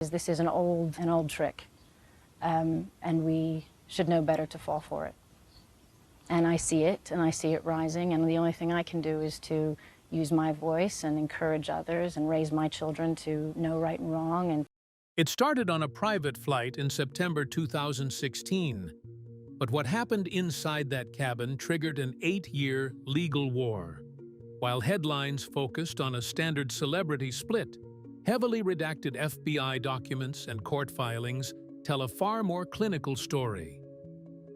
This is an old trick, and we should know better to fall for it. And I see it rising, and the only thing I can do is to use my voice and encourage others and raise my children to know right and wrong. And It started on a private flight in September 2016, but what happened inside that cabin triggered an 8-year legal war. While headlines focused on a standard celebrity split, heavily redacted FBI documents and court filings tell a far more clinical story.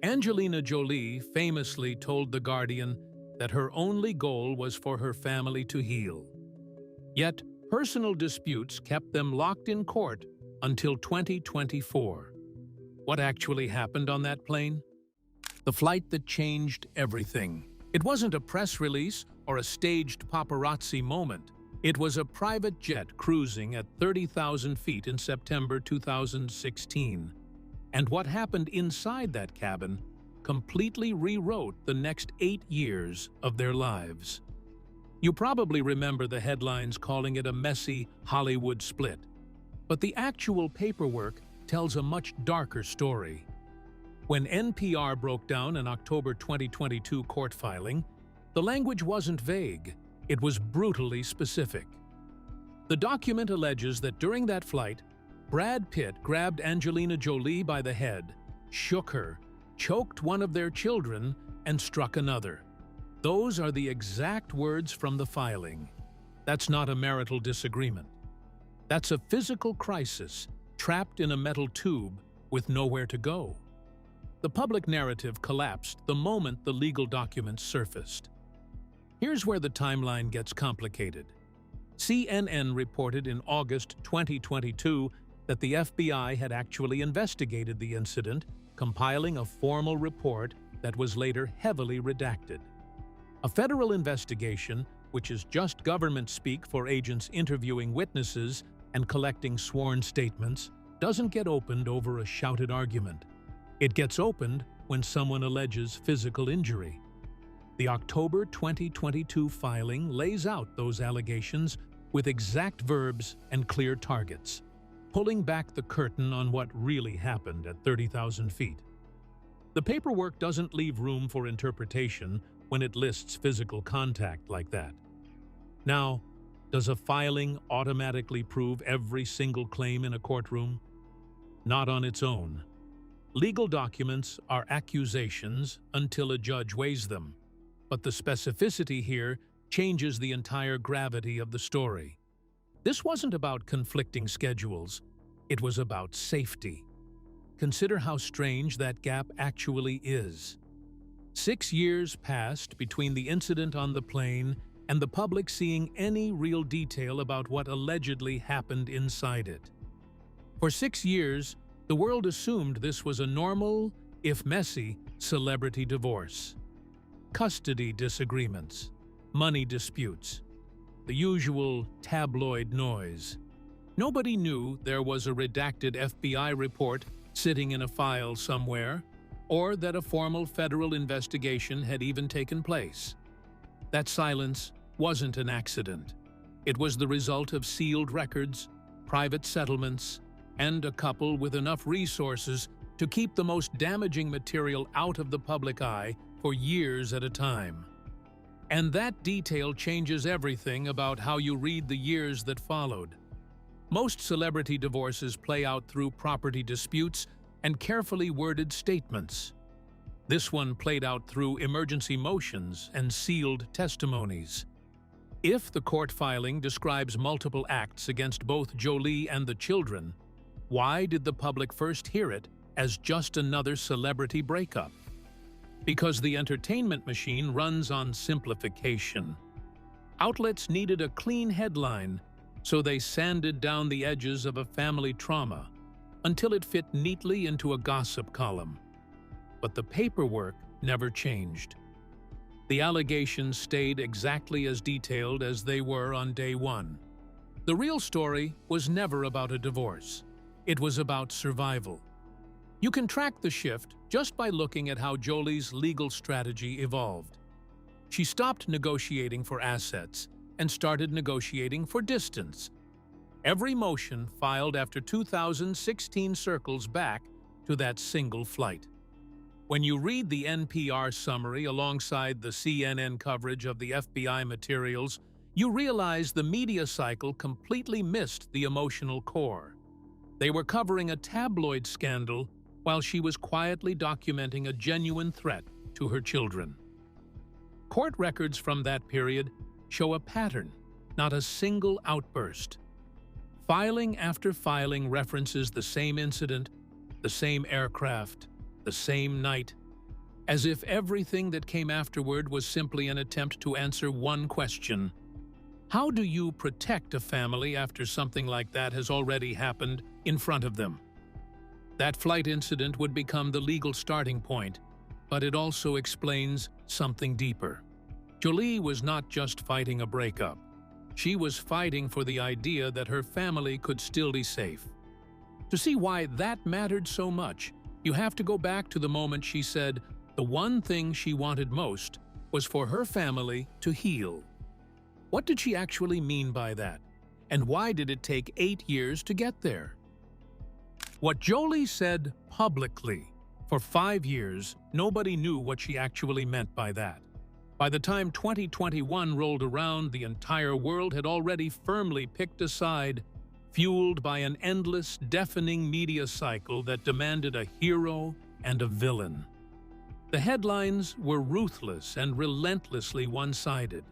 Angelina Jolie famously told The Guardian that her only goal was for her family to heal. Yet, personal disputes kept them locked in court until 2024. What actually happened on that plane? The flight that changed everything. It wasn't a press release or a staged paparazzi moment. It was a private jet cruising at 30,000 feet in September 2016. And what happened inside that cabin completely rewrote the next 8 years of their lives. You probably remember the headlines calling it a messy Hollywood split. But the actual paperwork tells a much darker story. When NPR broke down an October 2022 court filing, the language wasn't vague, it was brutally specific. The document alleges that during that flight, Brad Pitt grabbed Angelina Jolie by the head, shook her, choked one of their children, and struck another. Those are the exact words from the filing. That's not a marital disagreement. That's a physical crisis, trapped in a metal tube with nowhere to go. The public narrative collapsed the moment the legal documents surfaced. Here's where the timeline gets complicated. CNN reported in August 2022 that the FBI had actually investigated the incident, compiling a formal report that was later heavily redacted. A federal investigation, which is just government speak for agents interviewing witnesses and collecting sworn statements, doesn't get opened over a shouted argument. It gets opened when someone alleges physical injury. The October 2022 filing lays out those allegations with exact verbs and clear targets, pulling back the curtain on what really happened at 30,000 feet. The paperwork doesn't leave room for interpretation when it lists physical contact like that. Now, does a filing automatically prove every single claim in a courtroom? Not on its own. Legal documents are accusations until a judge weighs them, but the specificity here changes the entire gravity of the story. This wasn't about conflicting schedules, it was about safety. Consider how strange that gap actually is. 6 years passed between the incident on the plane and the public seeing any real detail about what allegedly happened inside it. For 6 years, the world assumed this was a normal, if messy, celebrity divorce. Custody disagreements, money disputes, the usual tabloid noise. Nobody knew there was a redacted FBI report sitting in a file somewhere, or that a formal federal investigation had even taken place. That silence wasn't an accident. It was the result of sealed records, private settlements, and a couple with enough resources to keep the most damaging material out of the public eye for years at a time. And that detail changes everything about how you read the years that followed. Most celebrity divorces play out through property disputes and carefully worded statements. This one played out through emergency motions and sealed testimonies. If the court filing describes multiple acts against both Jolie and the children, why did the public first hear it as just another celebrity breakup? Because the entertainment machine runs on simplification. Outlets needed a clean headline, so they sanded down the edges of a family trauma until it fit neatly into a gossip column. But the paperwork never changed. The allegations stayed exactly as detailed as they were on day one. The real story was never about a divorce. It was about survival. You can track the shift just by looking at how Jolie's legal strategy evolved. She stopped negotiating for assets and started negotiating for distance. Every motion filed after 2016 circles back to that single flight. When you read the NPR summary alongside the CNN coverage of the FBI materials, you realize the media cycle completely missed the emotional core. They were covering a tabloid scandal while she was quietly documenting a genuine threat to her children. Court records from that period show a pattern, not a single outburst. Filing after filing references the same incident, the same aircraft, the same night, as if everything that came afterward was simply an attempt to answer one question. How do you protect a family after something like that has already happened in front of them? That flight incident would become the legal starting point, but it also explains something deeper. Jolie was not just fighting a breakup. She was fighting for the idea that her family could still be safe. To see why that mattered so much, you have to go back to the moment she said the one thing she wanted most was for her family to heal. What did she actually mean by that? And why did it take 8 years to get there? What Jolie said publicly, for 5 years, nobody knew what she actually meant by that. By the time 2021 rolled around, the entire world had already firmly picked a side, fueled by an endless, deafening media cycle that demanded a hero and a villain. The headlines were ruthless and relentlessly one-sided.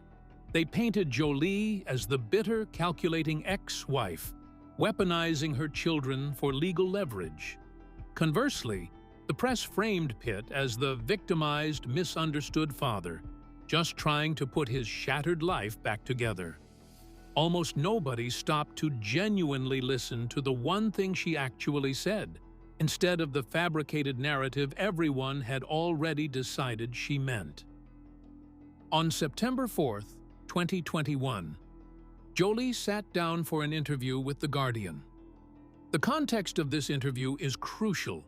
They painted Jolie as the bitter, calculating ex-wife, weaponizing her children for legal leverage. Conversely, the press framed Pitt as the victimized, misunderstood father, just trying to put his shattered life back together. Almost nobody stopped to genuinely listen to the one thing she actually said, instead of the fabricated narrative everyone had already decided she meant. On September 4th, 2021, Jolie sat down for an interview with The Guardian. The context of this interview is crucial.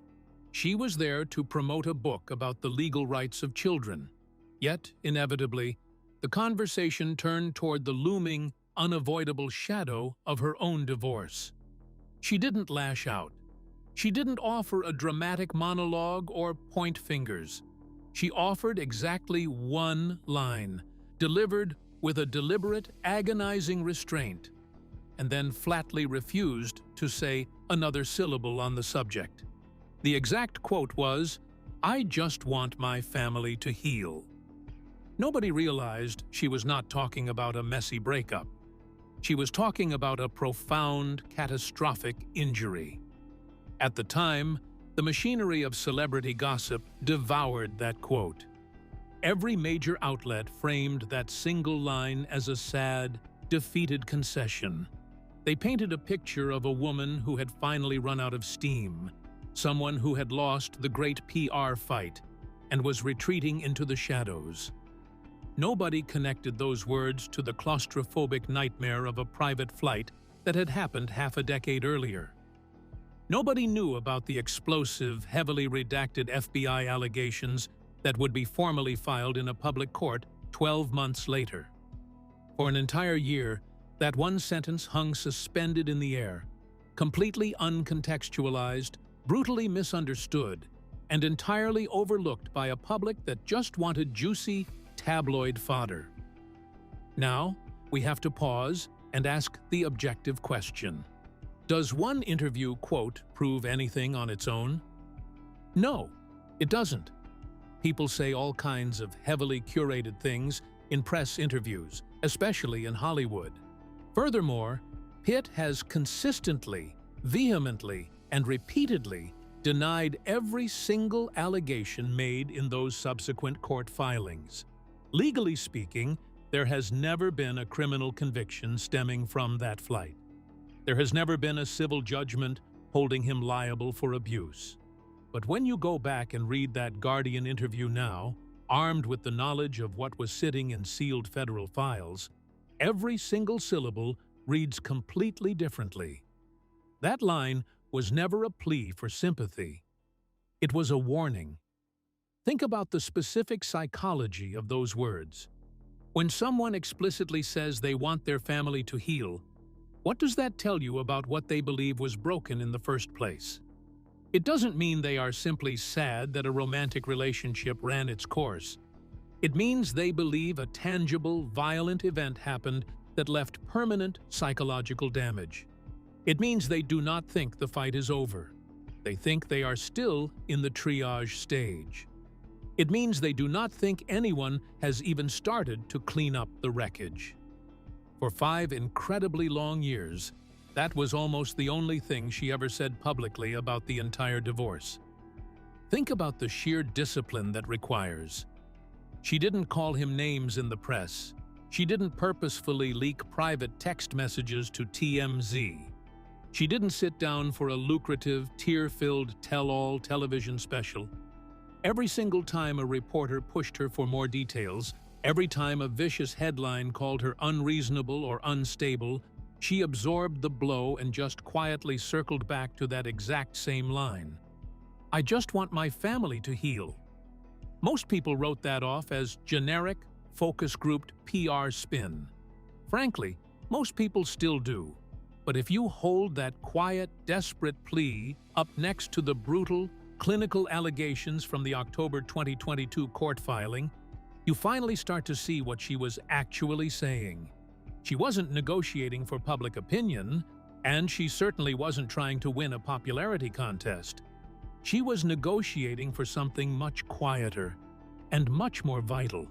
She was there to promote a book about the legal rights of children. Yet, inevitably, the conversation turned toward the looming, unavoidable shadow of her own divorce. She didn't lash out. She didn't offer a dramatic monologue or point fingers. She offered exactly one line, delivered with a deliberate, agonizing restraint, and then flatly refused to say another syllable on the subject. The exact quote was, "I just want my family to heal." Nobody realized she was not talking about a messy breakup. She was talking about a profound, catastrophic injury. At the time, the machinery of celebrity gossip devoured that quote. Every major outlet framed that single line as a sad, defeated concession. They painted a picture of a woman who had finally run out of steam, someone who had lost the great PR fight and was retreating into the shadows. Nobody connected those words to the claustrophobic nightmare of a private flight that had happened half a decade earlier. Nobody knew about the explosive, heavily redacted FBI allegations that would be formally filed in a public court 12 months later. For an entire year, that one sentence hung suspended in the air, completely uncontextualized, brutally misunderstood, and entirely overlooked by a public that just wanted juicy, tabloid fodder. Now, we have to pause and ask the objective question. Does one interview quote prove anything on its own? No, it doesn't. People say all kinds of heavily curated things in press interviews, especially in Hollywood. Furthermore, Pitt has consistently, vehemently, and repeatedly denied every single allegation made in those subsequent court filings. Legally speaking, there has never been a criminal conviction stemming from that flight. There has never been a civil judgment holding him liable for abuse. But when you go back and read that Guardian interview now, armed with the knowledge of what was sitting in sealed federal files, every single syllable reads completely differently. That line was never a plea for sympathy. It was a warning. Think about the specific psychology of those words. When someone explicitly says they want their family to heal, What does that tell you about what they believe was broken in the first place? It doesn't mean they are simply sad that a romantic relationship ran its course. It means they believe a tangible, violent event happened that left permanent psychological damage. It means they do not think the fight is over. They think they are still in the triage stage. It means they do not think anyone has even started to clean up the wreckage. For 5 incredibly long years, that was almost the only thing she ever said publicly about the entire divorce. Think about the sheer discipline that requires. She didn't call him names in the press. She didn't purposefully leak private text messages to TMZ. She didn't sit down for a lucrative, tear-filled tell-all television special. Every single time a reporter pushed her for more details, every time a vicious headline called her unreasonable or unstable, she absorbed the blow and just quietly circled back to that exact same line. "I just want my family to heal." Most people wrote that off as generic, focus-grouped PR spin. Frankly, most people still do. But if you hold that quiet, desperate plea up next to the brutal, clinical allegations from the October 2022 court filing, you finally start to see what she was actually saying. She wasn't negotiating for public opinion, and she certainly wasn't trying to win a popularity contest. She was negotiating for something much quieter and much more vital.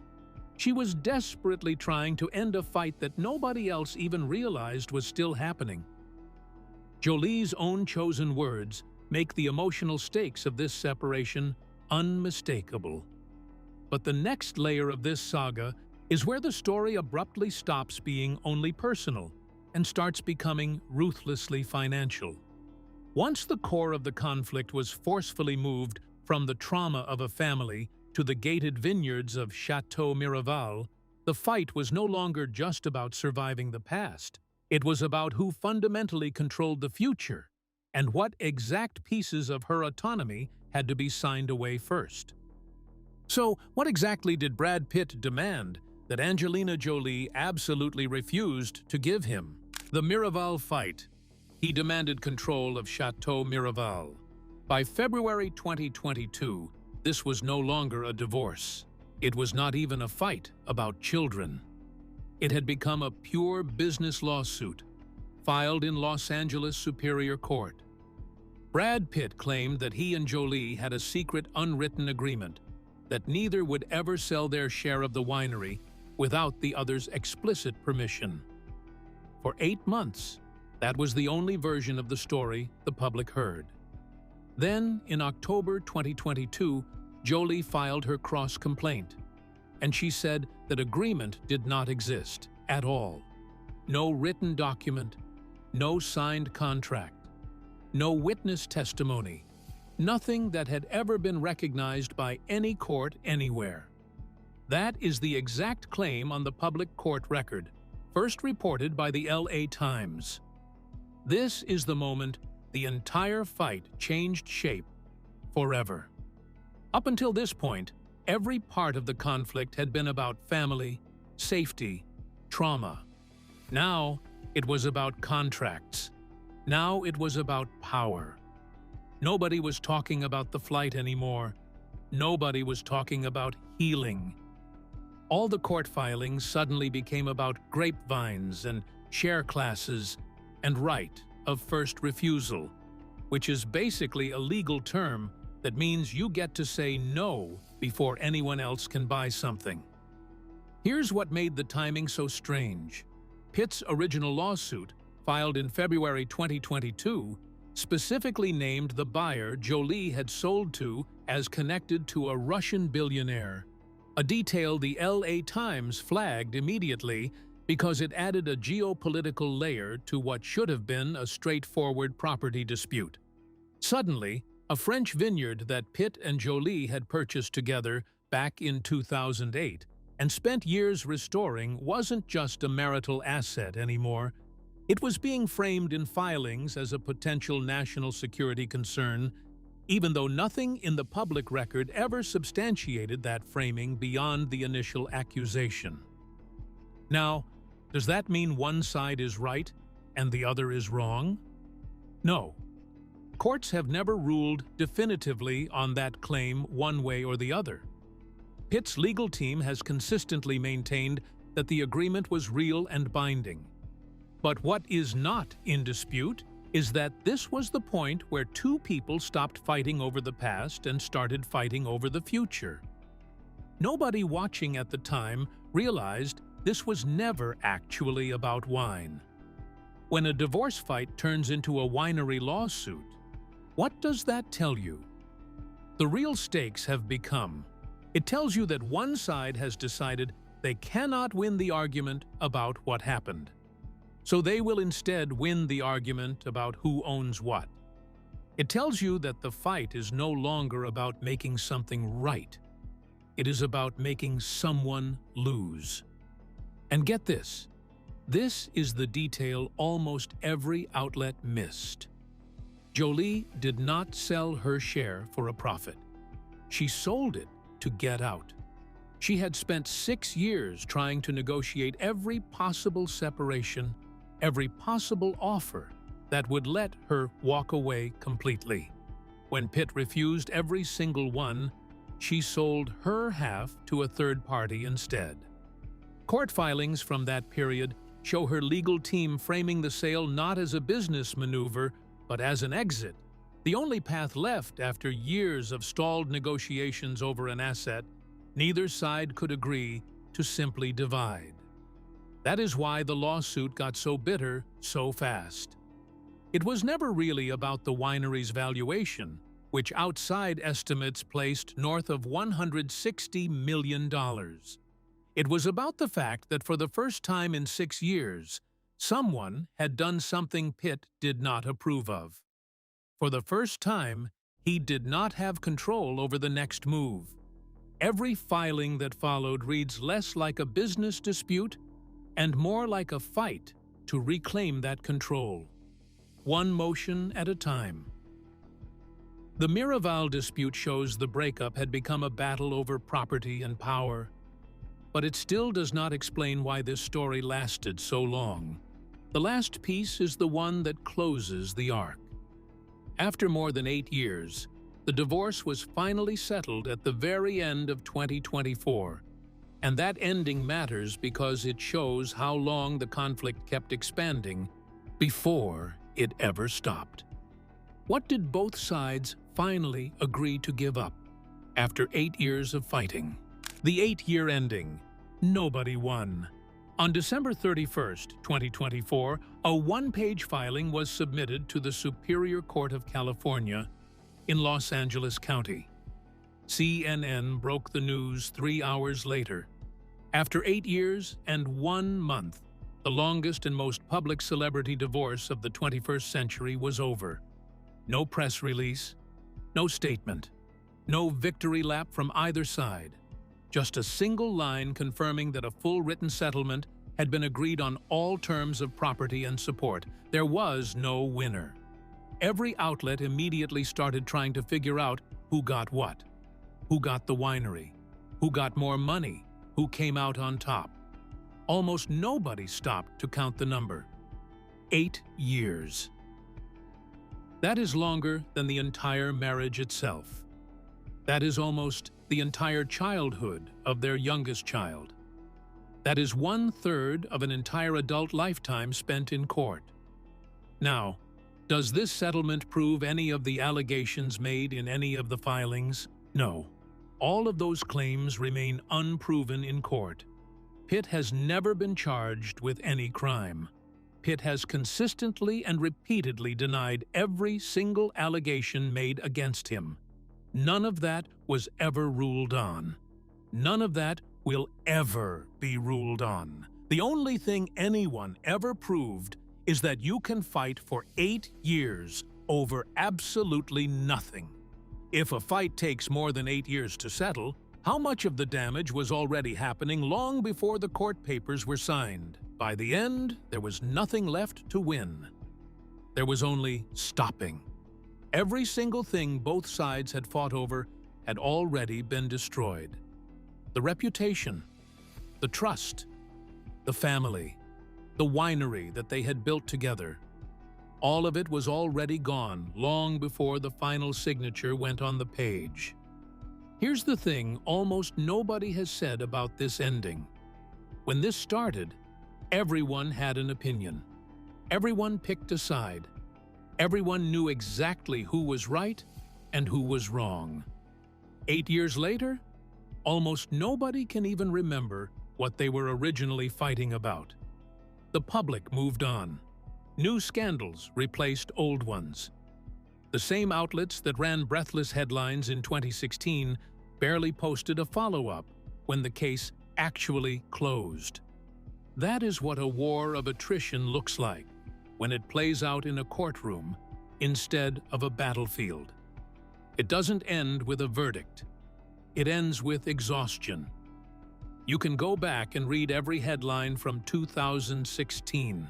She was desperately trying to end a fight that nobody else even realized was still happening. Jolie's own chosen words make the emotional stakes of this separation unmistakable. But the next layer of this saga is where the story abruptly stops being only personal and starts becoming ruthlessly financial. Once the core of the conflict was forcefully moved from the trauma of a family to the gated vineyards of Chateau Miraval, the fight was no longer just about surviving the past. It was about who fundamentally controlled the future and what exact pieces of her autonomy had to be signed away first. So, what exactly did Brad Pitt demand that Angelina Jolie absolutely refused to give him? The Miraval fight. He demanded control of Chateau Miraval. By February 2022, this was no longer a divorce. It was not even a fight about children. It had become a pure business lawsuit, filed in Los Angeles Superior Court. Brad Pitt claimed that he and Jolie had a secret unwritten agreement that neither would ever sell their share of the winery without the other's explicit permission. For 8 months, that was the only version of the story the public heard. Then, in October 2022, Jolie filed her cross-complaint, and she said that agreement did not exist at all. No written document, no signed contract, no witness testimony, nothing that had ever been recognized by any court anywhere. That is the exact claim on the public court record, first reported by the LA Times. This is the moment the entire fight changed shape forever. Up until this point, every part of the conflict had been about family, safety, trauma. Now, it was about contracts. Now it was about power. Nobody was talking about the flight anymore. Nobody was talking about healing. All the court filings suddenly became about grapevines and share classes and right of first refusal, which is basically a legal term that means you get to say no before anyone else can buy something. Here's what made the timing so strange. Pitt's original lawsuit, filed in February 2022, specifically named the buyer Jolie had sold to as connected to a Russian billionaire, a detail the LA Times flagged immediately because it added a geopolitical layer to what should have been a straightforward property dispute. Suddenly, a French vineyard that Pitt and Jolie had purchased together back in 2008 and spent years restoring wasn't just a marital asset anymore. It was being framed in filings as a potential national security concern, even though nothing in the public record ever substantiated that framing beyond the initial accusation. Now, does that mean one side is right and the other is wrong? No. Courts have never ruled definitively on that claim one way or the other. Pitt's legal team has consistently maintained that the agreement was real and binding. But what is not in dispute is that this was the point where two people stopped fighting over the past and started fighting over the future. Nobody watching at the time realized this was never actually about wine. When a divorce fight turns into a winery lawsuit, what does that tell you? The real stakes have become. It tells you that one side has decided they cannot win the argument about what happened. So they will instead win the argument about who owns what. It tells you that the fight is no longer about making something right. It is about making someone lose. And get this. This is the detail almost every outlet missed. Jolie did not sell her share for a profit. She sold it to get out. She had spent 6 years trying to negotiate every possible separation, every possible offer that would let her walk away completely. When Pitt refused every single one, she sold her half to a third party instead. Court filings from that period show her legal team framing the sale not as a business maneuver, but as an exit, the only path left after years of stalled negotiations over an asset. Neither side could agree to simply divide. That is why the lawsuit got so bitter so fast. It was never really about the winery's valuation, which outside estimates placed north of $160 million. It was about the fact that for the first time in 6 years, someone had done something Pitt did not approve of. For the first time, he did not have control over the next move. Every filing that followed reads less like a business dispute and more like a fight to reclaim that control, one motion at a time. The Miraval dispute shows the breakup had become a battle over property and power, but it still does not explain why this story lasted so long. The last piece is the one that closes the arc. After more than 8 years, the divorce was finally settled at the very end of 2024, and that ending matters because it shows how long the conflict kept expanding before it ever stopped. What did both sides finally agree to give up after 8 years of fighting? The 8-year ending. Nobody won. On December 31st, 2024, a one-page filing was submitted to the Superior Court of California in Los Angeles County. CNN broke the news 3 hours later. After 8 years and 1 month, the longest and most public celebrity divorce of the 21st century was over. No press release, no statement, no victory lap from either side. Just a single line confirming that a full written settlement had been agreed on all terms of property and support. There was no winner. Every outlet immediately started trying to figure out who got what, who got the winery, who got more money, who came out on top. Almost nobody stopped to count the number. 8 years. That is longer than the entire marriage itself. That is almost the entire childhood of their youngest child. That is 1/3 of an entire adult lifetime spent in court. Now, does this settlement prove any of the allegations made in any of the filings? No. All of those claims remain unproven in court. Pitt has never been charged with any crime. Pitt has consistently and repeatedly denied every single allegation made against him. None of that was ever ruled on. None of that will ever be ruled on. The only thing anyone ever proved is that you can fight for 8 years over absolutely nothing. If a fight takes more than 8 years to settle, how much of the damage was already happening long before the court papers were signed? By the end, there was nothing left to win. There was only stopping. Every single thing both sides had fought over had already been destroyed. The reputation, the trust, the family. the winery that they had built together. All of it was already gone long before the final signature went on the page. Here's the thing almost nobody has said about this ending. When this started, everyone had an opinion. Everyone picked a side. Everyone knew exactly who was right and who was wrong. 8 years later, almost nobody can even remember what they were originally fighting about. The public moved on. New scandals replaced old ones. The same outlets that ran breathless headlines in 2016 barely posted a follow-up when the case actually closed. That is what a war of attrition looks like when it plays out in a courtroom instead of a battlefield. It doesn't end with a verdict. It ends with exhaustion. You can go back and read every headline from 2016.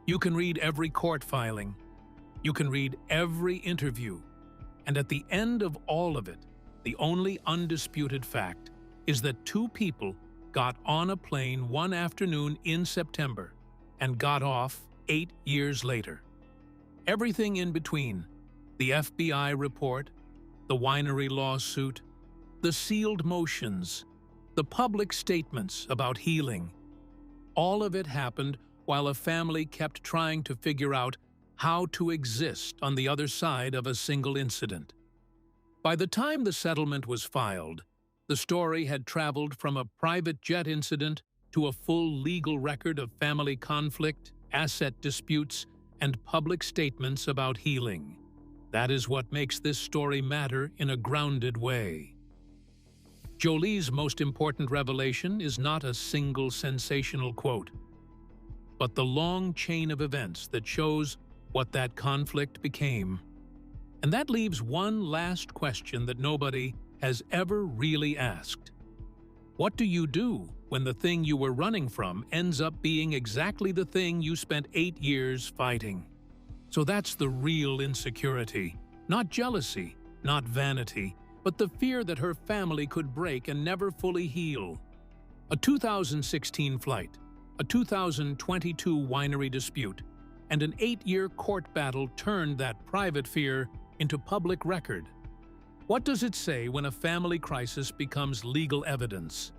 You can read every court filing. You can read every interview. And at the end of all of it, the only undisputed fact is that two people got on a plane one afternoon in September and got off 8 years later. Everything in between, the FBI report, the winery lawsuit, the sealed motions, the public statements about healing, all of it happened while a family kept trying to figure out how to exist on the other side of a single incident. By the time the settlement was filed, the story had traveled from a private jet incident to a full legal record of family conflict, asset disputes, and public statements about healing. That is what makes this story matter in a grounded way. Jolie's most important revelation is not a single sensational quote, but the long chain of events that shows what that conflict became. And that leaves one last question that nobody has ever really asked. What do you do when the thing you were running from ends up being exactly the thing you spent 8 years fighting? So that's the real insecurity. Not jealousy, not vanity, but the fear that her family could break and never fully heal. A 2016 flight, a 2022 winery dispute, and an 8-year court battle turned that private fear into public record. What does it say when a family crisis becomes legal evidence?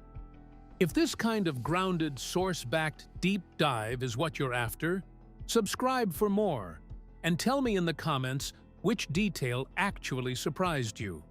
If this kind of grounded, source-backed deep dive is what you're after, subscribe for more, and tell me in the comments which detail actually surprised you.